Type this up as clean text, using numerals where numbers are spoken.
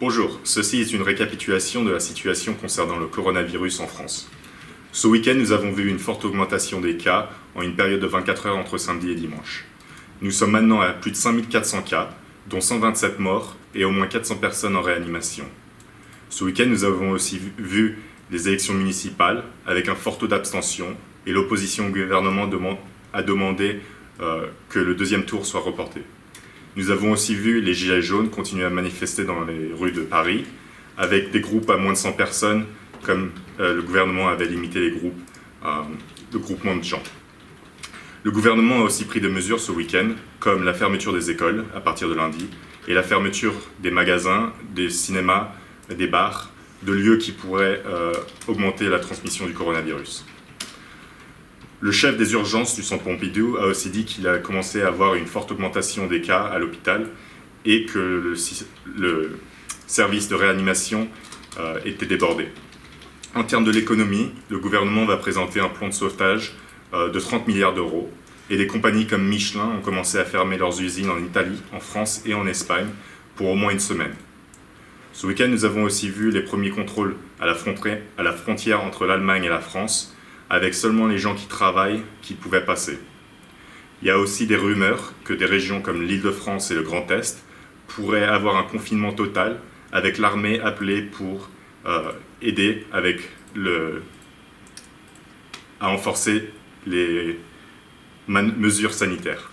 Bonjour, ceci est une récapitulation de la situation concernant le coronavirus en France. Ce week-end, nous avons vu une forte augmentation des cas en une période de 24 heures entre samedi et dimanche. Nous sommes maintenant à plus de 5400 cas, dont 127 morts et au moins 400 personnes en réanimation. Ce week-end, nous avons aussi vu les élections municipales avec un fort taux d'abstention et l'opposition au gouvernement a demandé que le deuxième tour soit reporté. Nous avons aussi vu les Gilets jaunes continuer à manifester dans les rues de Paris, avec des groupes à moins de 100 personnes, comme le gouvernement avait limité les groupes de groupements de gens. Le gouvernement a aussi pris des mesures ce week-end, comme la fermeture des écoles à partir de lundi, et la fermeture des magasins, des cinémas, des bars, de lieux qui pourraient augmenter la transmission du coronavirus. Le chef des urgences du centre Pompidou a aussi dit qu'il a commencé à avoir une forte augmentation des cas à l'hôpital et que le service de réanimation était débordé. En termes de l'économie, le gouvernement va présenter un plan de sauvetage de 30 milliards d'euros et des compagnies comme Michelin ont commencé à fermer leurs usines en Italie, en France et en Espagne pour au moins une semaine. Ce week-end, nous avons aussi vu les premiers contrôles à la frontière entre l'Allemagne et la France, avec seulement les gens qui travaillent qui pouvaient passer. Il y a aussi des rumeurs que des régions comme l'Île-de-France et le Grand Est pourraient avoir un confinement total, avec l'armée appelée pour aider à renforcer les mesures sanitaires.